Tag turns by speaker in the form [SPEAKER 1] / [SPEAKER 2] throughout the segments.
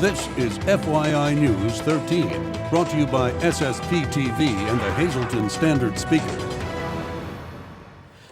[SPEAKER 1] This is FYI News 13, brought to you by SSPTV and the Hazleton Standard Speaker.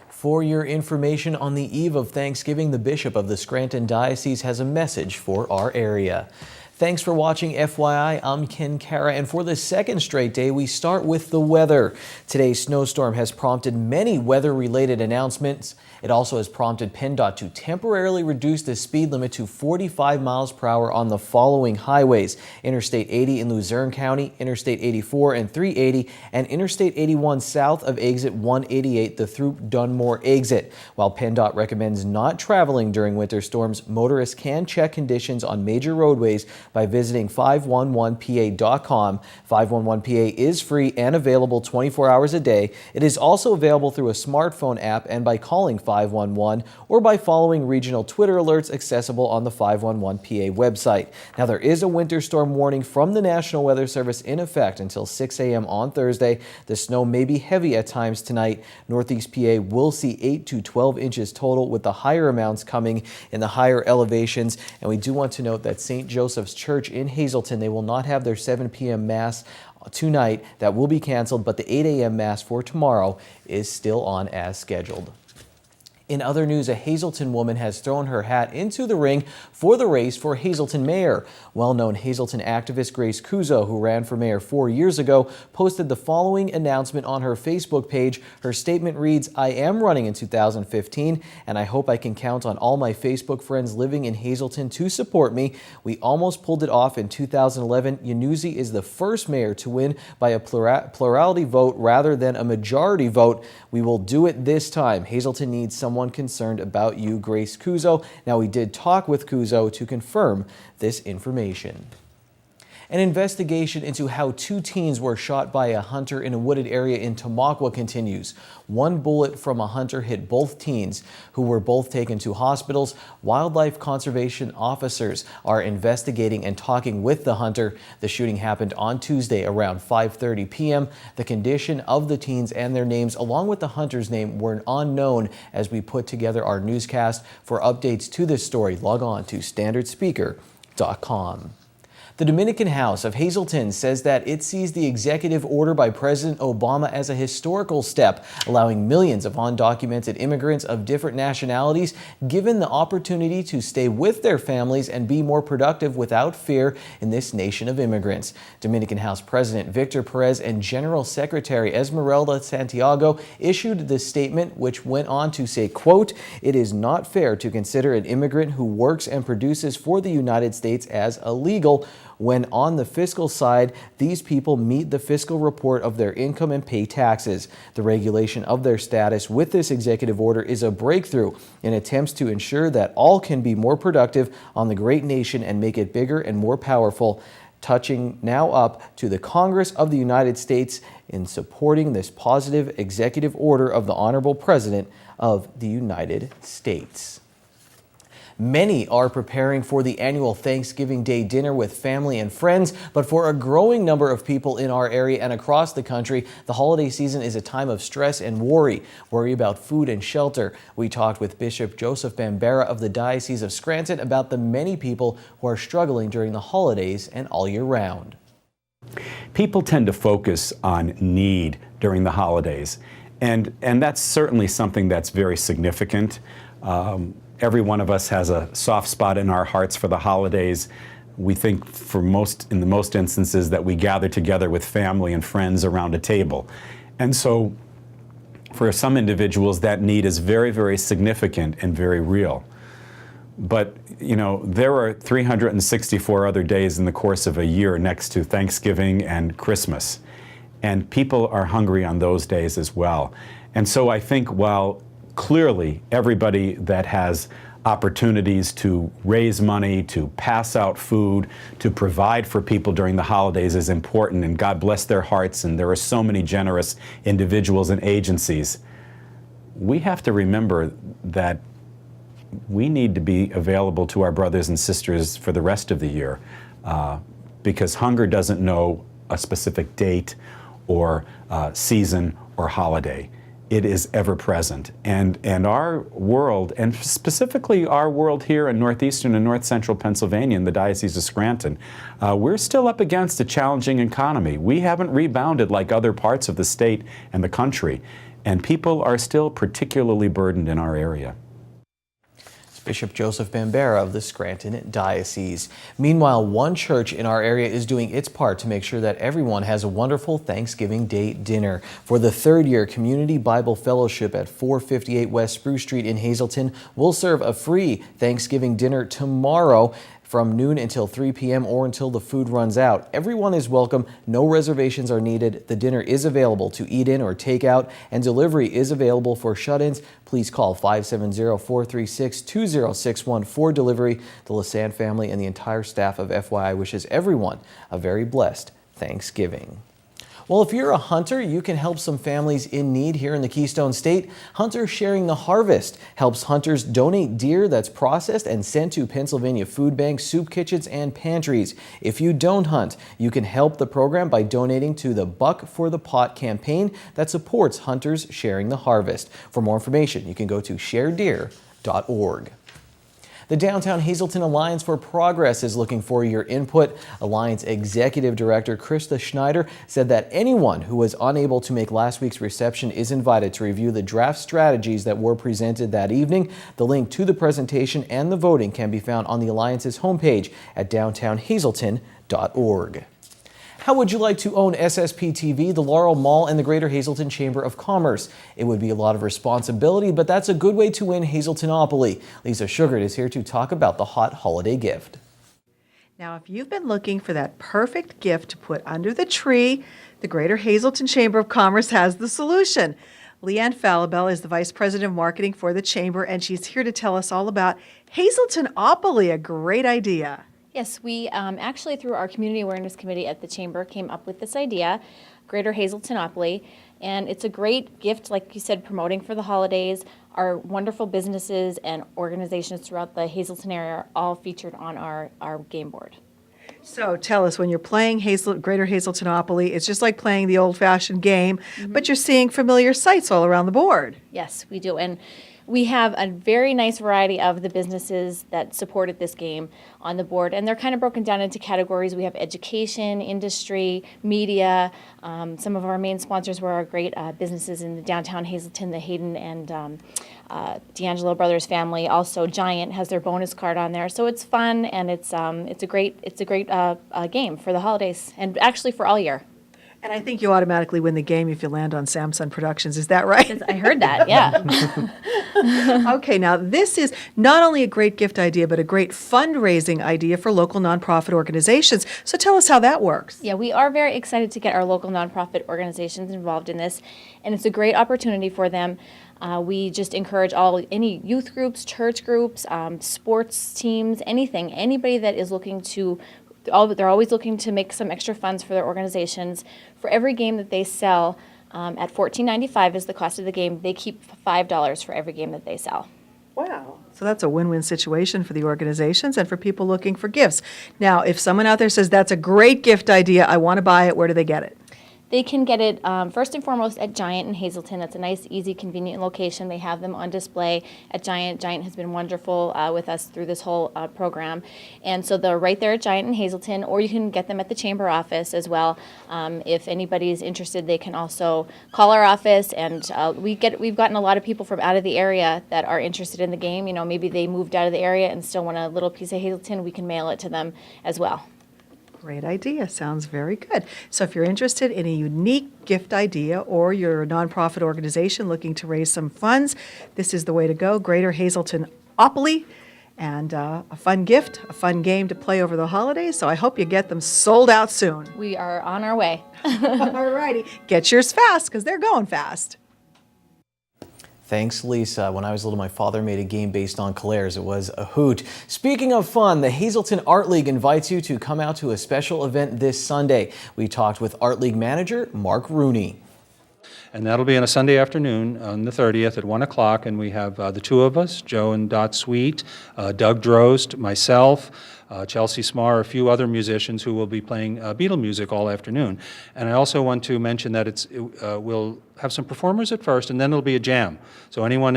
[SPEAKER 2] For your information on the eve of Thanksgiving, the Bishop of the Scranton Diocese has a message for our area. Thanks for watching FYI. I'm Ken Kara, and for the second straight day, we start with the weather. Today's snowstorm has prompted many weather-related announcements. It also has prompted PennDOT to temporarily reduce the speed limit to 45 miles per hour on the following highways: Interstate 80 in Luzerne County, Interstate 84 and 380, and Interstate 81 south of exit 188, the through Dunmore exit. While PennDOT recommends not traveling during winter storms, motorists can check conditions on major roadways by visiting 511pa.com. 511pa is free and available 24 hours a day. It is also available through a smartphone app and by calling 511 or by following regional Twitter alerts accessible on the 511pa website. Now, there is a winter storm warning from the National Weather Service in effect until 6 a.m. on Thursday. The snow may be heavy at times tonight. Northeast PA will see 8 to 12 inches total, with the higher amounts coming in the higher elevations. And we do want to note that St. Joseph's Church in Hazleton, they will not have their 7 p.m. Mass tonight. That will be canceled, but the 8 a.m. Mass for tomorrow is still on as scheduled. In other news, a Hazleton woman has thrown her hat into the ring for the race for Hazleton mayor. Well-known Hazleton activist Grace Kuzo, who ran for mayor 4 years ago, posted the following announcement on her Facebook page. Her statement reads, "I am running in 2015, and I hope I can count on all my Facebook friends living in Hazleton to support me. We almost pulled it off in 2011. Yanuzzi is the first mayor to win by a plurality vote rather than a majority vote. We will do it this time. Hazleton needs someone concerned about you, Grace Kuzo." Now, we did talk with Kuzo to confirm this information. An investigation into how 2 teens were shot by a hunter in a wooded area in Tamaqua continues. One bullet from a hunter hit both teens, who were both taken to hospitals. Wildlife conservation officers are investigating and talking with the hunter. The shooting happened on Tuesday around 5:30 p.m. The condition of the teens and their names, along with the hunter's name, were unknown as we put together our newscast. For updates to this story, log on to standardspeaker.com. The Dominican House of Hazleton says that it sees the executive order by President Obama as a historical step, allowing millions of undocumented immigrants of different nationalities given the opportunity to stay with their families and be more productive without fear in this nation of immigrants. Dominican House President Victor Perez and General Secretary Esmeralda Santiago issued this statement, which went on to say, quote, "It is not fair to consider an immigrant who works and produces for the United States as illegal, when on the fiscal side, these people meet the fiscal report of their income and pay taxes. The regulation of their status with this executive order is a breakthrough in attempts to ensure that all can be more productive on the great nation and make it bigger and more powerful. Touching now up to the Congress of the United States in supporting this positive executive order of the Honorable President of the United States." Many are preparing for the annual Thanksgiving Day dinner with family and friends, but for a growing number of people in our area and across the country, the holiday season is a time of stress and worry about food and shelter. We talked with Bishop Joseph Bambera of the Diocese of Scranton about the many people who are struggling during the holidays and all year round.
[SPEAKER 3] People tend to focus on need during the holidays, and that's certainly something that's very significant. Every one of us has a soft spot in our hearts for the holidays. We think in the most instances that we gather together with family and friends around a table. And so for some individuals, that need is very, very significant and very real. But, you know, there are 364 other days in the course of a year next to Thanksgiving and Christmas. And people are hungry on those days as well. And so I think while clearly everybody that has opportunities to raise money, to pass out food, to provide for people during the holidays is important, and God bless their hearts, and there are so many generous individuals and agencies, we have to remember that we need to be available to our brothers and sisters for the rest of the year, because hunger doesn't know a specific date or season or holiday. it is ever present. And our world, and specifically our world here in northeastern and north central Pennsylvania in the Diocese of Scranton, we're still up against a challenging economy. We haven't rebounded like other parts of the state and the country, and people are still particularly burdened in our area.
[SPEAKER 2] Bishop Joseph Bambera of the Scranton Diocese. Meanwhile, one church in our area is doing its part to make sure that everyone has a wonderful Thanksgiving Day dinner. For the third year, Community Bible Fellowship at 458 West Spruce Street in Hazleton will serve a free Thanksgiving dinner tomorrow from noon until 3 p.m. or until the food runs out. Everyone is welcome. No reservations are needed. The dinner is available to eat in or take out, and delivery is available for shut-ins. Please call 570-436-2061 for delivery. The Lassand family and the entire staff of FYI wishes everyone a very blessed Thanksgiving. Well, if you're a hunter, you can help some families in need here in the Keystone State. Hunters Sharing the Harvest helps hunters donate deer that's processed and sent to Pennsylvania food banks, soup kitchens, and pantries. If you don't hunt, you can help the program by donating to the Buck for the Pot campaign that supports Hunters Sharing the Harvest. For more information, you can go to sharedeer.org. The Downtown Hazleton Alliance for Progress is looking for your input. Alliance Executive Director Krista Schneider said that anyone who was unable to make last week's reception is invited to review the draft strategies that were presented that evening. The link to the presentation and the voting can be found on the Alliance's homepage at downtownhazleton.org. How would you like to own SSPTV, the Laurel Mall, and the Greater Hazleton Chamber of Commerce? It would be a lot of responsibility, but that's a good way to win Hazletonopoly. Lisa Sugart is here to talk about the hot holiday gift.
[SPEAKER 4] Now, if you've been looking for that perfect gift to put under the tree, the Greater Hazleton Chamber of Commerce has the solution. Leanne Falabella is the Vice President of Marketing for the Chamber, and she's here to tell us all about Hazletonopoly, a great idea.
[SPEAKER 5] Yes, we actually, through our Community Awareness Committee at the Chamber, came up with this idea, Greater Hazletonopoly, and it's a great gift, like you said, promoting for the holidays. Our wonderful businesses and organizations throughout the Hazleton area are all featured on our game board.
[SPEAKER 4] So tell us, when you're playing Greater Hazletonopoly, it's just like playing the old-fashioned game, but you're seeing familiar sights all around the board.
[SPEAKER 5] Yes, we do. And we have a very nice variety of the businesses that supported this game on the board, and they're kind of broken down into categories. We have education, industry, media. Some of our main sponsors were our great businesses in the downtown Hazleton, the Hayden and D'Angelo Brothers family. Also, Giant has their bonus card on there, so it's fun, and it's a great game for the holidays, and actually for all year.
[SPEAKER 4] And I think you automatically win the game if you land on Samsung Productions. Is that right?
[SPEAKER 5] I heard that, yeah.
[SPEAKER 4] Okay, now this is not only a great gift idea, but a great fundraising idea for local nonprofit organizations. So tell us how that works.
[SPEAKER 5] Yeah, we are very excited to get our local nonprofit organizations involved in this, and it's a great opportunity for them. We just encourage any youth groups, church groups, sports teams, anybody that is looking to. They're always looking to make some extra funds for their organizations. For every game that they sell, at $14.95 is the cost of the game. They keep $5 for every game that they sell.
[SPEAKER 4] Wow. So that's a win-win situation for the organizations and for people looking for gifts. Now, if someone out there says, that's a great gift idea, I want to buy it, where do they get it?
[SPEAKER 5] They can get it first and foremost at Giant in Hazleton. That's a nice, easy, convenient location. They have them on display at Giant. Giant has been wonderful with us through this whole program. And so they're right there at Giant in Hazleton, or you can get them at the Chamber office as well. If anybody's interested, they can also call our office. And we've gotten a lot of people from out of the area that are interested in the game. You know, maybe they moved out of the area and still want a little piece of Hazleton. We can mail it to them as well.
[SPEAKER 4] Great idea. Sounds very good. So if you're interested in a unique gift idea, or you're a nonprofit organization looking to raise some funds, this is the way to go. Greater Hazletonopoly, and a fun gift, a fun game to play over the holidays. So I hope you get them sold out soon.
[SPEAKER 5] We are on our way.
[SPEAKER 4] All righty. Get yours fast, because they're going fast.
[SPEAKER 2] Thanks, Lisa. When I was little, my father made a game based on Claire's. It was a hoot. Speaking of fun, the Hazleton Art League invites you to come out to a special event this Sunday. We talked with Art League manager Mark Rooney.
[SPEAKER 6] And that'll be on a Sunday afternoon on the 30th at 1 o'clock. And we have the two of us, Joe and Dot Sweet, Doug Drost, myself, Chelsea Smarr, a few other musicians who will be playing Beatle music all afternoon. And I also want to mention that we'll have some performers at first, and then it'll be a jam. So anyone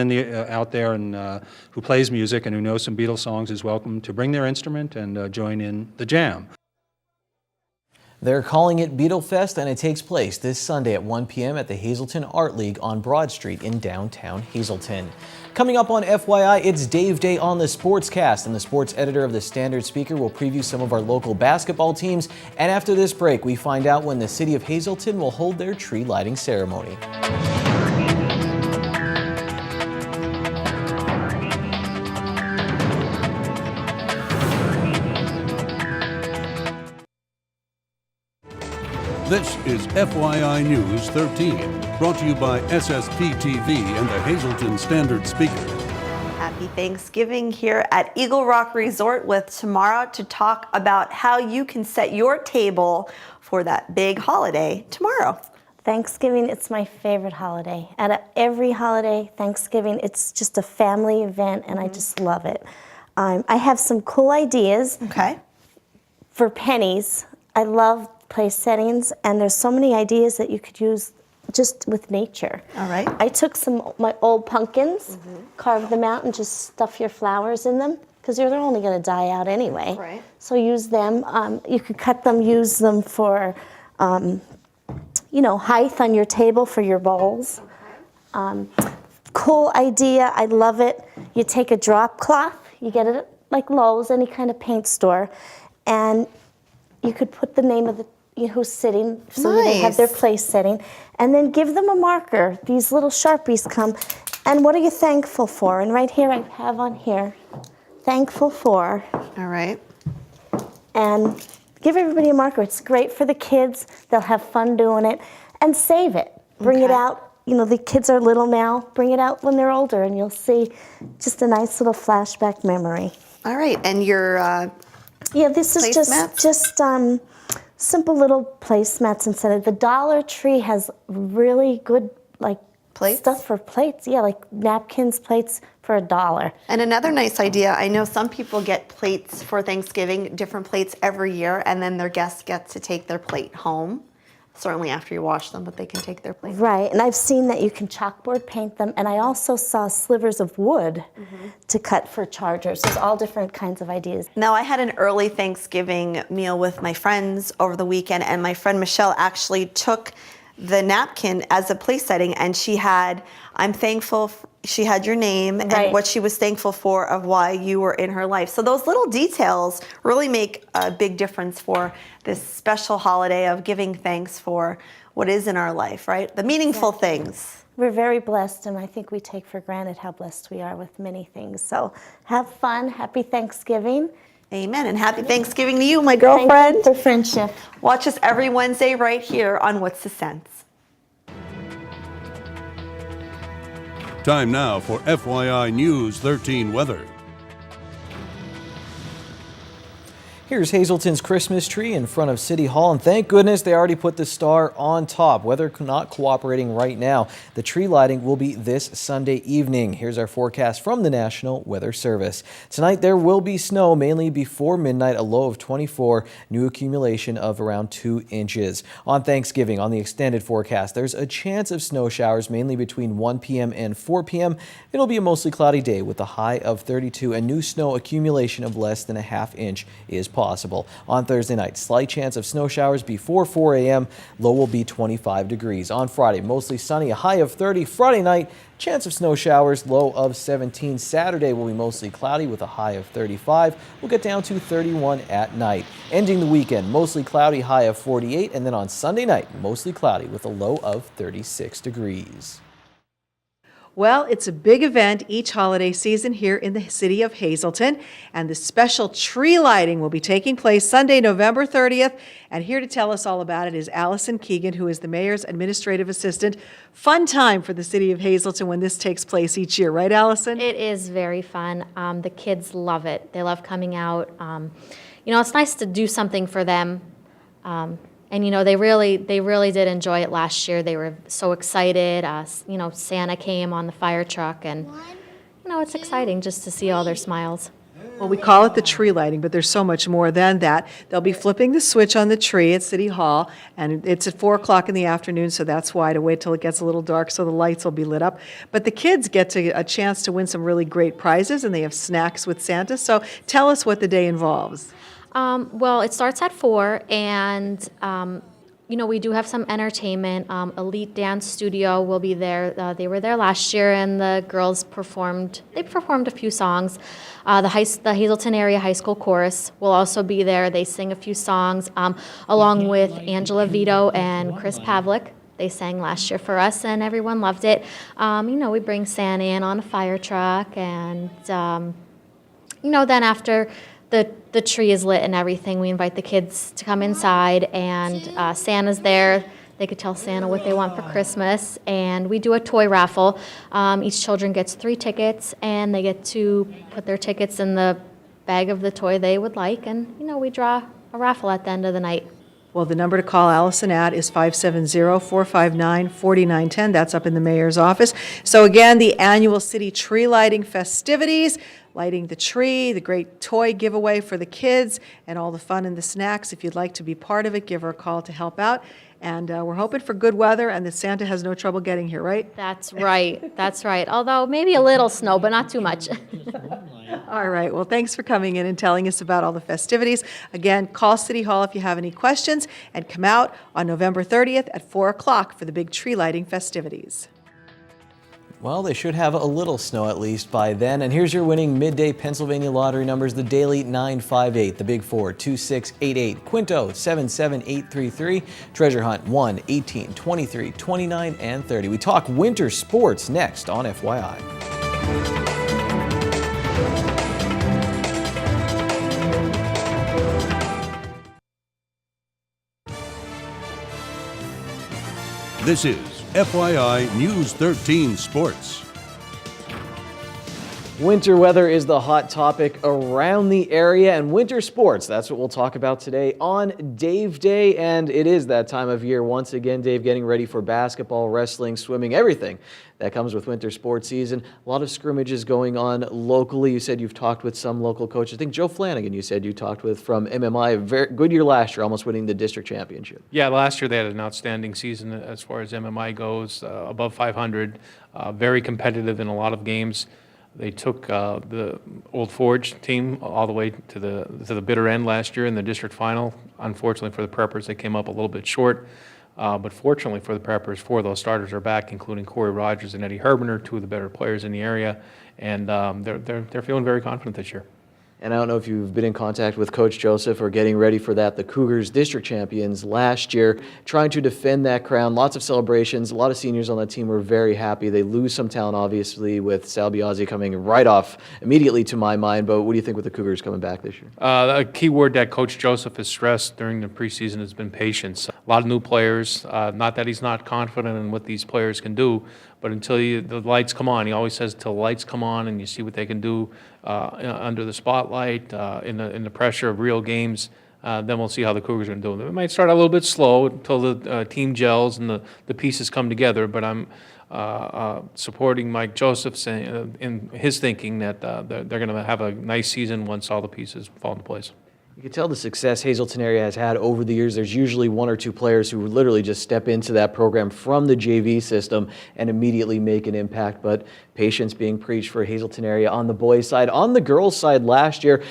[SPEAKER 6] out there who plays music and who knows some Beatles songs is welcome to bring their instrument and join in the jam.
[SPEAKER 2] They're calling it Beatle Fest, and it takes place this Sunday at 1 p.m. at the Hazleton Art League on Broad Street in downtown Hazleton. Coming up on FYI, it's Dave Day on the Sportscast, and the sports editor of the Standard Speaker will preview some of our local basketball teams. And after this break, we find out when the city of Hazleton will hold their tree lighting ceremony.
[SPEAKER 1] This is FYI News 13, brought to you by SSPTV and the Hazleton Standard Speaker.
[SPEAKER 7] Happy Thanksgiving here at Eagle Rock Resort with Tamara to talk about how you can set your table for that big holiday tomorrow.
[SPEAKER 8] Thanksgiving, it's my favorite holiday. Out of every holiday, Thanksgiving, it's just a family event, and I just love it. I have some cool ideas.
[SPEAKER 7] Okay.
[SPEAKER 8] For pennies. I love place settings, and there's so many ideas that you could use just with nature.
[SPEAKER 7] All right.
[SPEAKER 8] I took my old pumpkins, carved them out, and just stuff your flowers in them, because they're only going to die out anyway.
[SPEAKER 7] Right.
[SPEAKER 8] So use them. You could cut them, use them for, height on your table for your bowls. Cool idea. I love it. You take a drop cloth. You get it at like Lowe's, any kind of paint store, and you could put the name of the who's sitting, so they have their place setting, and then give them a marker. These little Sharpies come, and what are you thankful for? And right here I have on here, thankful for.
[SPEAKER 7] All right.
[SPEAKER 8] And give everybody a marker. It's great for the kids. They'll have fun doing it, and save it. Bring it out. The kids are little now. Bring it out when they're older, and you'll see just a nice little flashback memory.
[SPEAKER 7] All right, and your
[SPEAKER 8] this is just simple little placemats instead of the Dollar Tree has really good
[SPEAKER 7] plates?
[SPEAKER 8] Stuff for plates. Yeah, like napkins, plates for $1.
[SPEAKER 7] And another nice idea, I know some people get plates for Thanksgiving, different plates every year, and then their guests get to take their plate home. Certainly after you wash them, but they can take their plate.
[SPEAKER 8] Right, and I've seen that you can chalkboard paint them, and I also saw slivers of wood to cut for chargers. There's all different kinds of ideas.
[SPEAKER 7] Now, I had an early Thanksgiving meal with my friends over the weekend, and my friend Michelle actually took the napkin as a place setting, and she had, she had your name and what she was thankful for of why you were in her life. So those little details really make a big difference for this special holiday of giving thanks for what is in our life, right? The meaningful things.
[SPEAKER 8] We're very blessed, and I think we take for granted how blessed we are with many things. So have fun. Happy Thanksgiving.
[SPEAKER 7] Amen, and happy Thanksgiving to you, my girlfriend.
[SPEAKER 8] Thank you for friendship.
[SPEAKER 7] Watch us every Wednesday right here on What's the Sense.
[SPEAKER 1] Time now for FYI News 13 weather.
[SPEAKER 2] Here's Hazleton's Christmas tree in front of City Hall, and thank goodness they already put the star on top. Weather not cooperating right now. The tree lighting will be this Sunday evening. Here's our forecast from the National Weather Service. Tonight there will be snow, mainly before midnight, a low of 24, new accumulation of around 2 inches. On Thanksgiving, on the extended forecast, there's a chance of snow showers, mainly between 1 p.m. and 4 p.m. It'll be a mostly cloudy day with a high of 32, and new snow accumulation of less than a ½ inch is possible. On Thursday night, slight chance of snow showers before 4 a.m. Low will be 25 degrees. On Friday, mostly sunny, a high of 30. Friday night, chance of snow showers, low of 17. Saturday will be mostly cloudy with a high of 35. We'll get down to 31 at night. Ending the weekend, mostly cloudy, high of 48. And then on Sunday night, mostly cloudy with a low of 36 degrees.
[SPEAKER 4] Well, it's a big event each holiday season here in the city of Hazleton, and the special tree lighting will be taking place Sunday, November 30th. And here to tell us all about it is Allison Keegan, who is the mayor's administrative assistant. Fun time for the city of Hazleton when this takes place each year, right, Allison?
[SPEAKER 9] It is very fun. The kids love it. They love coming out. It's nice to do something for them. And they really did enjoy it last year. They were so excited. Santa came on the fire truck, and it's exciting just to see all their smiles.
[SPEAKER 4] Well, we call it the tree lighting, but there's so much more than that. They'll be flipping the switch on the tree at City Hall, and it's at 4 o'clock in the afternoon, so that's why, to wait till it gets a little dark so the lights will be lit up. But the kids get a chance to win some really great prizes, and they have snacks with Santa. So tell us what the day involves.
[SPEAKER 9] Well, it starts at 4, and we do have some entertainment. Elite Dance Studio will be there. They were there last year, and the girls performed a few songs. The Hazleton Area High School Chorus will also be there. They sing a few songs, along with Angela Vito and Chris Pavlik. They sang last year for us, and everyone loved it. We bring Santa in on a fire truck, and then after the tree is lit and everything, we invite the kids to come inside, and Santa's there. They could tell Santa what they want for Christmas, and we do a toy raffle. Each children gets 3 tickets, and they get to put their tickets in the bag of the toy they would like, and we draw a raffle at the end of the night.
[SPEAKER 4] Well, the number to call Allison at is 570-459-4910. That's up in the mayor's office. So again, the annual city tree lighting festivities, lighting the tree, the great toy giveaway for the kids, and all the fun and the snacks. If you'd like to be part of it, give her a call to help out. And we're hoping for good weather, and that Santa has no trouble getting here, right?
[SPEAKER 9] That's right. That's right. Although maybe a little snow, but not too much.
[SPEAKER 4] All right. Well, thanks for coming in and telling us about all the festivities. Again, call City Hall if you have any questions, and come out on November 30th at 4 o'clock for the big tree lighting festivities.
[SPEAKER 2] Well, they should have a little snow at least by then. And here's your winning midday Pennsylvania lottery numbers. The Daily 958, the Big 4 2688, Quinto 77833, Treasure Hunt 1 18 23 29 and 30. We talk winter sports next on FYI.
[SPEAKER 1] This is FYI News 13 Sports.
[SPEAKER 2] Winter weather is the hot topic around the area, and winter sports, that's what we'll talk about today on Dave Day. And it is that time of year once again, Dave, getting ready for basketball, wrestling, swimming, everything that comes with winter sports season. A lot of scrimmages going on locally. You said you've talked with some local coaches. I think Joe Flanagan, you said you talked with from MMI. A very good year last year, almost winning the district championship.
[SPEAKER 10] Yeah, last year they had an outstanding season as far as MMI goes, above 500, very competitive in a lot of games. They took the Old Forge team all the way to the bitter end last year in the district final. Unfortunately for the Preppers, they came up a little bit short. But fortunately for the Preppers, 4 of those starters are back, including Corey Rogers and Eddie Herbener, 2 of the better players in the area, and they're feeling very confident this year.
[SPEAKER 2] And I don't know if you've been in contact with Coach Joseph or getting ready for that. The Cougars district champions last year, trying to defend that crown. Lots of celebrations. A lot of seniors on that team were very happy. They lose some talent, obviously, with Sal Biazzi coming right off immediately to my mind. But what do you think with the Cougars coming back this year?
[SPEAKER 10] A key word that Coach Joseph has stressed during the preseason has been patience. A lot of new players. Not that he's not confident in what these players can do, but until the lights come on, he always says, until the lights come on and you see what they can do under the spotlight, in the pressure of real games, then we'll see how the Cougars are going to do. It might start a little bit slow until the team gels and the pieces come together, but I'm supporting Mike Joseph in his thinking that they're going to have a nice season once all the pieces fall into place.
[SPEAKER 2] You can tell the success Hazleton area has had over the years. There's usually 1 or 2 players who literally just step into that program from the JV system and immediately make an impact. But patience being preached for Hazleton area on the boys' side. On the girls' side last year,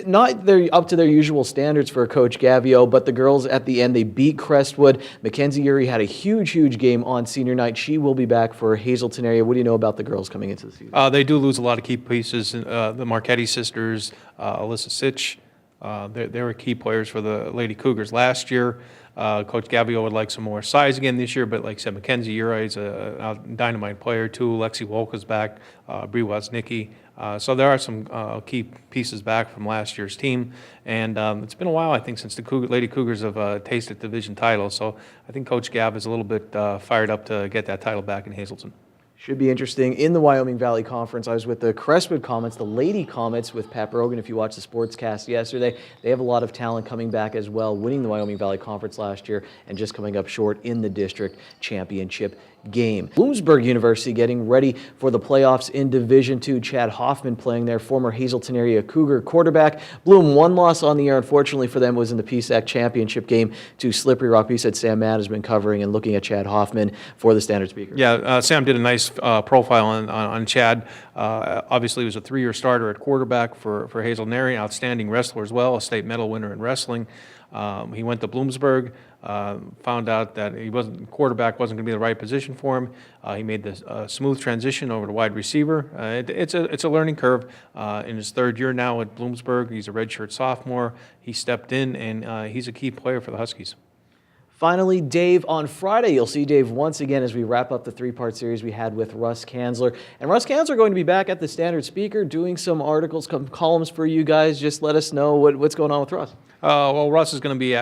[SPEAKER 2] not up to their usual standards for Coach Gavio, but the girls at the end, they beat Crestwood. Mackenzie Urey had a huge game on senior night. She will be back for Hazleton area. What do you know about the girls coming into the season?
[SPEAKER 10] They do lose a lot of key pieces. The Marchetti sisters, Alyssa Sitch, they were key players for the Lady Cougars last year. Coach Gavio would like some more size again this year, but like I said, Mackenzie Urey is a dynamite player too. Lexi Wolka's back, Bree Woznicki. So there are some key pieces back from last year's team. And it's been a while, I think, since the Lady Cougars have tasted division title. So I think Coach Gav is a little bit fired up to get that title back in Hazleton.
[SPEAKER 2] Should be interesting. In the Wyoming Valley Conference, I was with the Crestwood Comets, the Lady Comets with Pat Brogan. If you watched the sportscast yesterday, they have a lot of talent coming back as well, winning the Wyoming Valley Conference last year and just coming up short in the district championship game. Bloomsburg University getting ready for the playoffs in Division II. Chad Hoffman playing their former Hazleton area Cougar quarterback. Bloom, one loss on the year, unfortunately for them, was in the PSAC championship game to Slippery Rock. PSAC Sam Matt has been covering and looking at Chad Hoffman for the Standard Speaker.
[SPEAKER 10] Yeah, Sam did a nice profile on Chad. Obviously, he was a 3-year starter at quarterback for Hazleton area, outstanding wrestler as well, a state medal winner in wrestling. He went to Bloomsburg, found out that quarterback wasn't going to be the right position for him. He made the smooth transition over to wide receiver. It's a learning curve. In his 3rd year now at Bloomsburg, he's a redshirt sophomore. He stepped in, and he's a key player for the Huskies.
[SPEAKER 2] Finally, Dave, on Friday, you'll see Dave once again as we wrap up the 3-part series we had with Russ Kanzler. And Russ Kanzler going to be back at the Standard Speaker doing some articles, columns for you guys. Just let us know what's going on with Russ.
[SPEAKER 10] Well, Russ is going to be,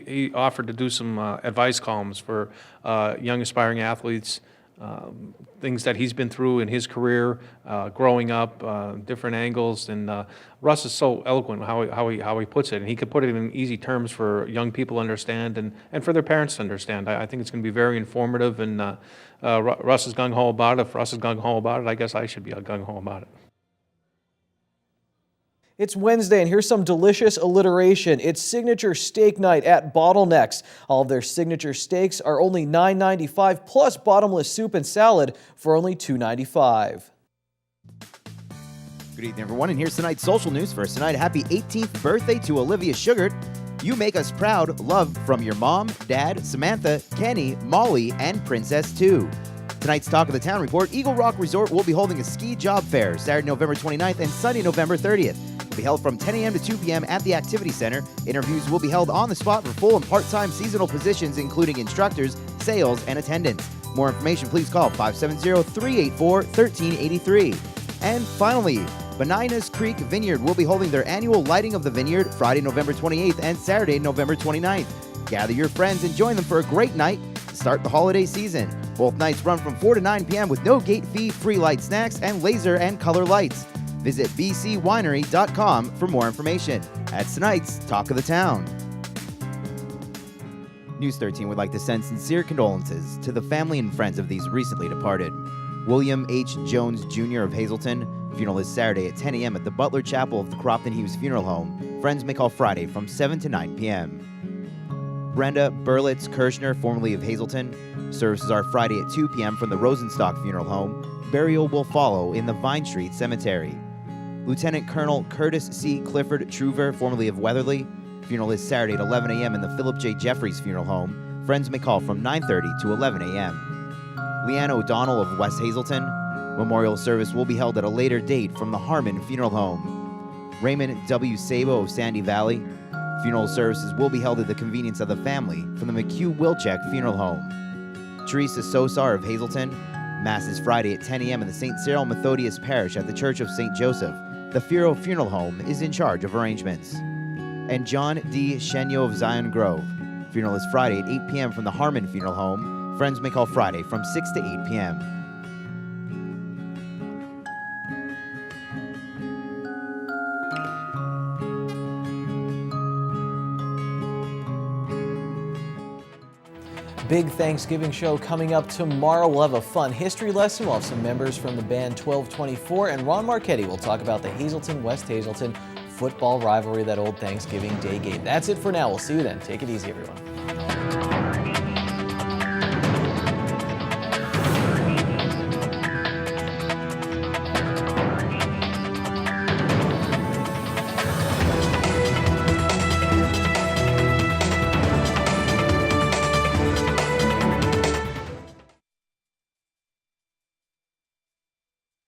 [SPEAKER 10] he offered to do some advice columns for young aspiring athletes, things that he's been through in his career, growing up, different angles. And Russ is so eloquent how he puts it, and he could put it in easy terms for young people to understand and for their parents to understand. I think it's going to be very informative, and Russ is gung-ho about it. If Russ is gung-ho about it, I guess I should be gung-ho about it.
[SPEAKER 2] It's Wednesday, and here's some delicious alliteration. It's signature steak night at Bottlenecks. All of their signature steaks are only $9.95, plus bottomless soup and salad for only $2.95.
[SPEAKER 11] Good evening, everyone, and here's tonight's social news. First tonight, happy 18th birthday to Olivia Sugart. You make us proud. Love from your mom, dad, Samantha, Kenny, Molly, and Princess 2. Tonight's Talk of the Town report, Eagle Rock Resort will be holding a ski job fair Saturday, November 29th and Sunday, November 30th. It will be held from 10 a.m. to 2 p.m. at the Activity Center. Interviews will be held on the spot for full and part-time seasonal positions, including instructors, sales, and attendance. More information, please call 570-384-1383. And finally, Bananas Creek Vineyard will be holding their annual Lighting of the Vineyard Friday, November 28th and Saturday, November 29th. Gather your friends and join them for a great night to start the holiday season. Both nights run from 4 to 9 p.m. with no gate fee, free light snacks, and laser and color lights. Visit bcwinery.com for more information. That's tonight's Talk of the Town. News 13 would like to send sincere condolences to the family and friends of these recently departed. William H. Jones Jr. of Hazleton. Funeral is Saturday at 10 a.m. at the Butler Chapel of the Crofton Hughes Funeral Home. Friends may call Friday from 7 to 9 p.m. Brenda Berlitz Kirshner, formerly of Hazleton. Services are Friday at 2 p.m. from the Rosenstock Funeral Home. Burial will follow in the Vine Street Cemetery. Lieutenant Colonel Curtis C. Clifford Truver, formerly of Weatherly. Funeral is Saturday at 11 a.m. in the Philip J. Jeffries Funeral Home. Friends may call from 9:30 to 11 a.m. Leanne O'Donnell of West Hazleton. Memorial service will be held at a later date from the Harmon Funeral Home. Raymond W. Sabo of Sandy Valley. Funeral services will be held at the convenience of the family from the McHugh Wilczek Funeral Home. Teresa Sosar of Hazleton. Mass is Friday at 10 a.m. in the St. Cyril Methodius Parish at the Church of St. Joseph. The Firo Funeral Home is in charge of arrangements. And John D. Shenyo of Zion Grove. Funeral is Friday at 8 p.m. from the Harmon Funeral Home. Friends may call Friday from 6 to 8 p.m.
[SPEAKER 2] Big Thanksgiving show coming up tomorrow. We'll have a fun history lesson. We'll have some members from the band 1224, and Ron Marchetti will talk about the Hazleton-West Hazleton football rivalry, that old Thanksgiving Day game. That's it for now. We'll see you then. Take it easy, everyone.